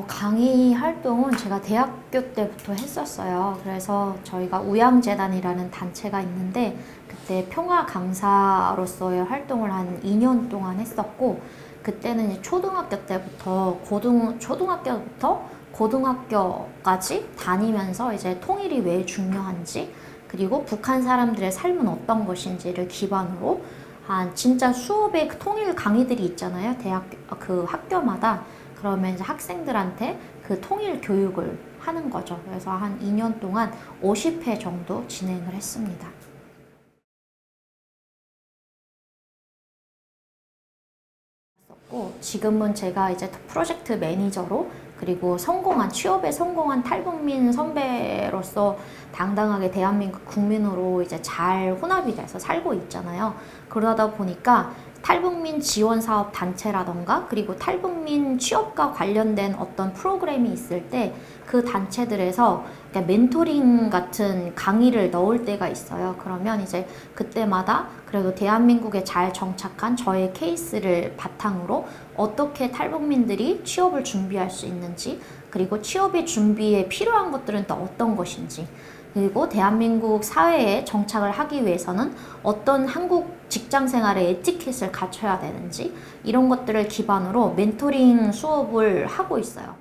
강의 활동은 제가 대학교 때부터 했었어요. 그래서 저희가 우양재단이라는 단체가 있는데 그때 평화 강사로서의 활동을 한 2년 동안 했었고, 그때는 이제 초등학교 때부터 초등학교부터 고등학교까지 다니면서 이제 통일이 왜 중요한지, 그리고 북한 사람들의 삶은 어떤 것인지를 기반으로 한 진짜 수업의 통일 강의들이 있잖아요. 그 학교마다. 그러면 이제 학생들한테 그 통일 교육을 하는 거죠. 그래서 한 2년 동안 50회 정도 진행을 했습니다. 지금은 제가 이제 프로젝트 매니저로, 그리고 취업에 성공한 탈북민 선배로서 당당하게 대한민국 국민으로 이제 잘 혼합이 돼서 살고 있잖아요. 그러다 보니까 탈북민 지원 사업 단체라던가, 그리고 탈북민 취업과 관련된 어떤 프로그램이 있을 때 그 단체들에서 멘토링 같은 강의를 넣을 때가 있어요. 그러면 이제 그때마다 그래도 대한민국에 잘 정착한 저의 케이스를 바탕으로 어떻게 탈북민들이 취업을 준비할 수 있는지, 그리고 취업의 준비에 필요한 것들은 또 어떤 것인지, 그리고 대한민국 사회에 정착을 하기 위해서는 어떤 한국 직장 생활의 에티켓을 갖춰야 되는지, 이런 것들을 기반으로 멘토링 수업을 하고 있어요.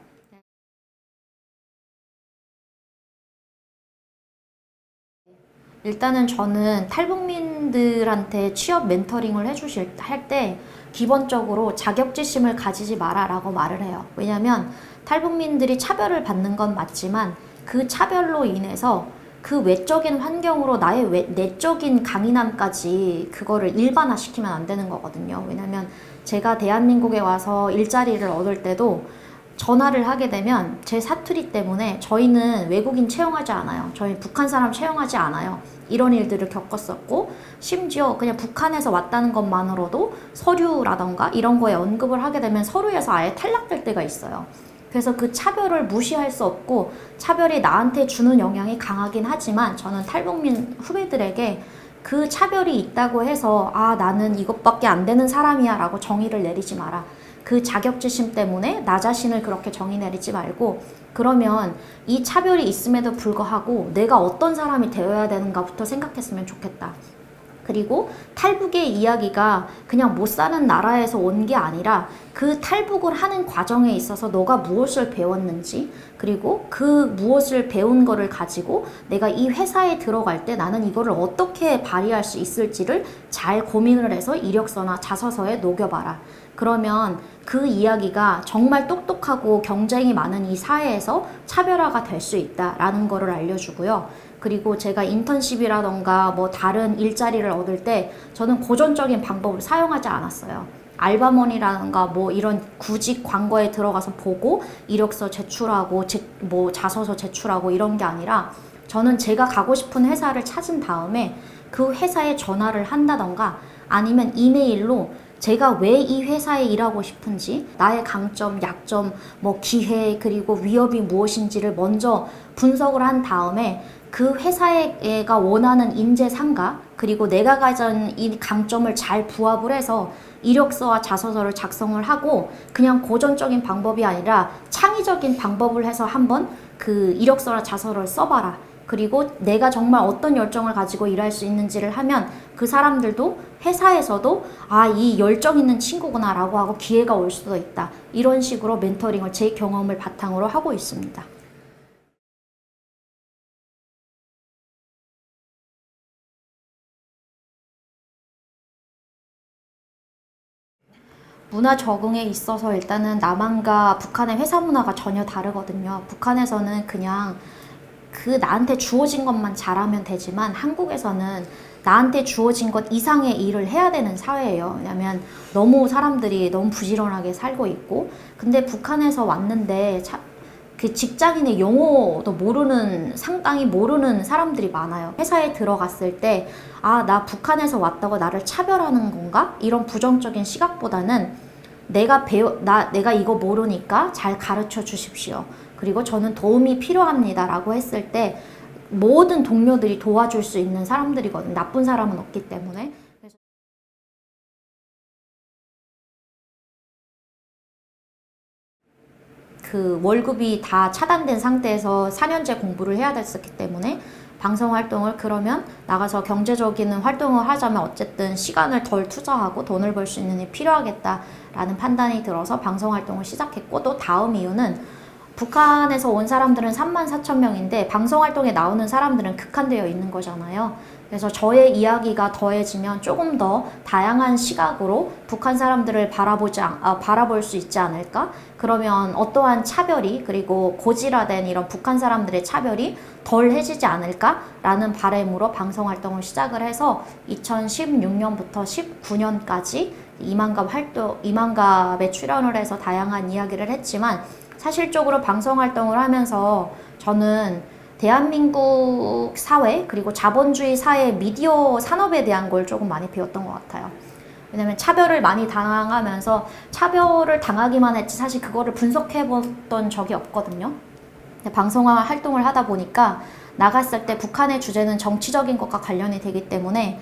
일단은 저는 탈북민들한테 취업 멘토링을 할 때 기본적으로 자격지심을 가지지 마라라고 말을 해요. 왜냐면 탈북민들이 차별을 받는 건 맞지만 그 차별로 인해서 그 외적인 환경으로 나의 내적인 강인함까지 그거를 일반화시키면 안 되는 거거든요. 왜냐면 제가 대한민국에 와서 일자리를 얻을 때도 전화를 하게 되면 제 사투리 때문에 저희는 외국인 채용하지 않아요. 저희 북한 사람 채용하지 않아요. 이런 일들을 겪었었고, 심지어 그냥 북한에서 왔다는 것만으로도 서류라던가 이런 거에 언급을 하게 되면 서류에서 아예 탈락될 때가 있어요. 그래서 그 차별을 무시할 수 없고, 차별이 나한테 주는 영향이 강하긴 하지만 저는 탈북민 후배들에게 그 차별이 있다고 해서 나는 이것밖에 안 되는 사람이야 라고 정의를 내리지 마라. 그 자격지심 때문에 나 자신을 그렇게 정의 내리지 말고, 그러면 이 차별이 있음에도 불구하고 내가 어떤 사람이 되어야 되는가부터 생각했으면 좋겠다. 그리고 탈북의 이야기가 그냥 못 사는 나라에서 온 게 아니라 그 탈북을 하는 과정에 있어서 너가 무엇을 배웠는지, 그리고 그 무엇을 배운 거를 가지고 내가 이 회사에 들어갈 때 나는 이거를 어떻게 발휘할 수 있을지를 잘 고민을 해서 이력서나 자서서에 녹여봐라. 그러면 그 이야기가 정말 똑똑하고 경쟁이 많은 이 사회에서 차별화가 될 수 있다라는 거를 알려주고요. 그리고 제가 인턴십이라던가 뭐 다른 일자리를 얻을 때 저는 고전적인 방법을 사용하지 않았어요. 알바몬이라던가 뭐 이런 구직 광고에 들어가서 보고 이력서 제출하고 뭐 자서서 제출하고 이런 게 아니라, 저는 제가 가고 싶은 회사를 찾은 다음에 그 회사에 전화를 한다던가, 아니면 이메일로 제가 왜 이 회사에 일하고 싶은지, 나의 강점, 약점, 뭐 기회, 그리고 위협이 무엇인지를 먼저 분석을 한 다음에 그 회사가 원하는 인재 상가, 그리고 내가 가진 이 강점을 잘 부합을 해서 이력서와 자서서를 작성을 하고, 그냥 고전적인 방법이 아니라 창의적인 방법을 해서 한번 그 이력서나 자서를 써봐라. 그리고 내가 정말 어떤 열정을 가지고 일할 수 있는지를 하면 그 사람들도 회사에서도 이 열정 있는 친구구나 라고 하고 기회가 올 수도 있다. 이런 식으로 멘토링을 제 경험을 바탕으로 하고 있습니다. 문화 적응에 있어서 일단은 남한과 북한의 회사 문화가 전혀 다르거든요. 북한에서는 그냥 그 나한테 주어진 것만 잘하면 되지만, 한국에서는 나한테 주어진 것 이상의 일을 해야 되는 사회예요. 왜냐면 너무 사람들이 너무 부지런하게 살고 있고, 근데 북한에서 왔는데 그 직장인의 용어도 상당히 모르는 사람들이 많아요. 회사에 들어갔을 때, 나 북한에서 왔다고 나를 차별하는 건가? 이런 부정적인 시각보다는 내가 이거 모르니까 잘 가르쳐 주십시오. 그리고 저는 도움이 필요합니다. 라고 했을 때 모든 동료들이 도와줄 수 있는 사람들이거든요. 나쁜 사람은 없기 때문에. 그 월급이 다 차단된 상태에서 4년제 공부를 해야 됐었기 때문에 방송 활동을 그러면 나가서 경제적인 활동을 하자면 어쨌든 시간을 덜 투자하고 돈을 벌 수 있는 일이 필요하겠다라는 판단이 들어서 방송 활동을 시작했고, 또 다음 이유는 북한에서 온 사람들은 34,000명인데 방송 활동에 나오는 사람들은 극한되어 있는 거잖아요. 그래서 저의 이야기가 더해지면 조금 더 다양한 시각으로 북한 사람들을 바라볼 수 있지 않을까? 그러면 어떠한 차별이, 그리고 고질화된 이런 북한 사람들의 차별이 덜 해지지 않을까? 라는 바람으로 방송 활동을 시작을 해서 2016년부터 19년까지 이만갑에 출연을 해서 다양한 이야기를 했지만, 사실적으로 방송 활동을 하면서 저는 대한민국 사회, 그리고 자본주의 사회 미디어 산업에 대한 걸 조금 많이 배웠던 것 같아요. 왜냐면 차별을 많이 당하면서 차별을 당하기만 했지 사실 그거를 분석해 봤던 적이 없거든요. 방송 활동을 하다 보니까 나갔을 때 북한의 주제는 정치적인 것과 관련이 되기 때문에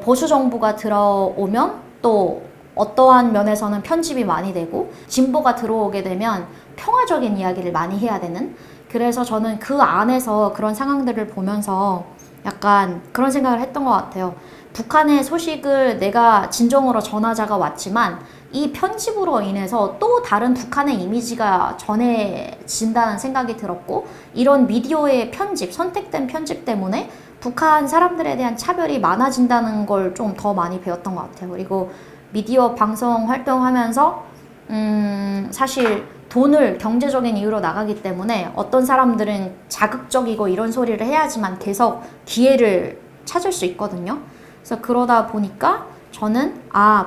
보수 정부가 들어오면 또 어떠한 면에서는 편집이 많이 되고, 진보가 들어오게 되면 평화적인 이야기를 많이 해야 되는, 그래서 저는 그 안에서 그런 상황들을 보면서 약간 그런 생각을 했던 것 같아요. 북한의 소식을 내가 진정으로 전하자가 왔지만 이 편집으로 인해서 또 다른 북한의 이미지가 전해진다는 생각이 들었고, 이런 미디어의 편집, 선택된 편집 때문에 북한 사람들에 대한 차별이 많아진다는 걸 좀 더 많이 배웠던 것 같아요. 그리고 미디어 방송 활동하면서 사실 돈을 경제적인 이유로 나가기 때문에 어떤 사람들은 자극적이고 이런 소리를 해야지만 계속 기회를 찾을 수 있거든요. 그래서 그러다 보니까 저는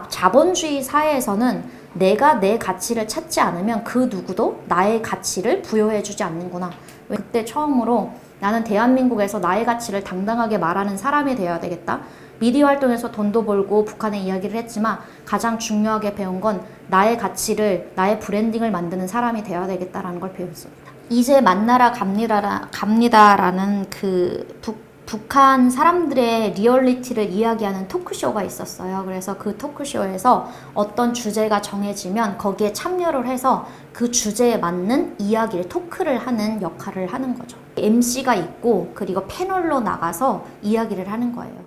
자본주의 사회에서는 내가 내 가치를 찾지 않으면 그 누구도 나의 가치를 부여해주지 않는구나. 그때 처음으로 나는 대한민국에서 나의 가치를 당당하게 말하는 사람이 되어야 되겠다. 미디어 활동에서 돈도 벌고 북한의 이야기를 했지만 가장 중요하게 배운 건 나의 가치를, 나의 브랜딩을 만드는 사람이 되어야 되겠다라는 걸 배웠습니다. 이제 만나러 갑니다라는 그 북한 사람들의 리얼리티를 이야기하는 토크쇼가 있었어요. 그래서 그 토크쇼에서 어떤 주제가 정해지면 거기에 참여를 해서 그 주제에 맞는 이야기를, 토크를 하는 역할을 하는 거죠. MC가 있고 그리고 패널로 나가서 이야기를 하는 거예요.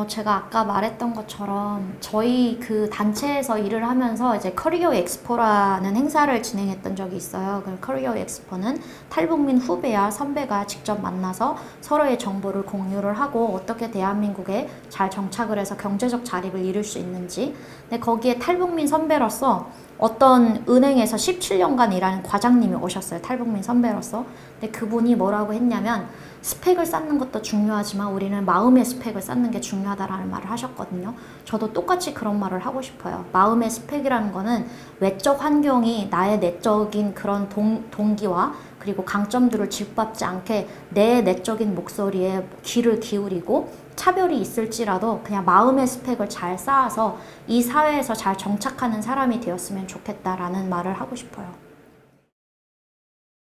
제가 아까 말했던 것처럼 저희 그 단체에서 일을 하면서 이제 커리어 엑스포라는 행사를 진행했던 적이 있어요. 그 커리어 엑스포는 탈북민 후배와 선배가 직접 만나서 서로의 정보를 공유를 하고 어떻게 대한민국에 잘 정착을 해서 경제적 자립을 이룰 수 있는지. 근데 거기에 탈북민 선배로서 어떤 은행에서 17년간 일하는 과장님이 오셨어요. 탈북민 선배로서. 근데 그분이 뭐라고 했냐면, 스펙을 쌓는 것도 중요하지만 우리는 마음의 스펙을 쌓는 게 중요하다라는 말을 하셨거든요. 저도 똑같이 그런 말을 하고 싶어요. 마음의 스펙이라는 거는 외적 환경이 나의 내적인 그런 동기와 그리고 강점들을 짓밟지 않게 내 내적인 목소리에 귀를 기울이고, 차별이 있을지라도 그냥 마음의 스펙을 잘 쌓아서 이 사회에서 잘 정착하는 사람이 되었으면 좋겠다라는 말을 하고 싶어요.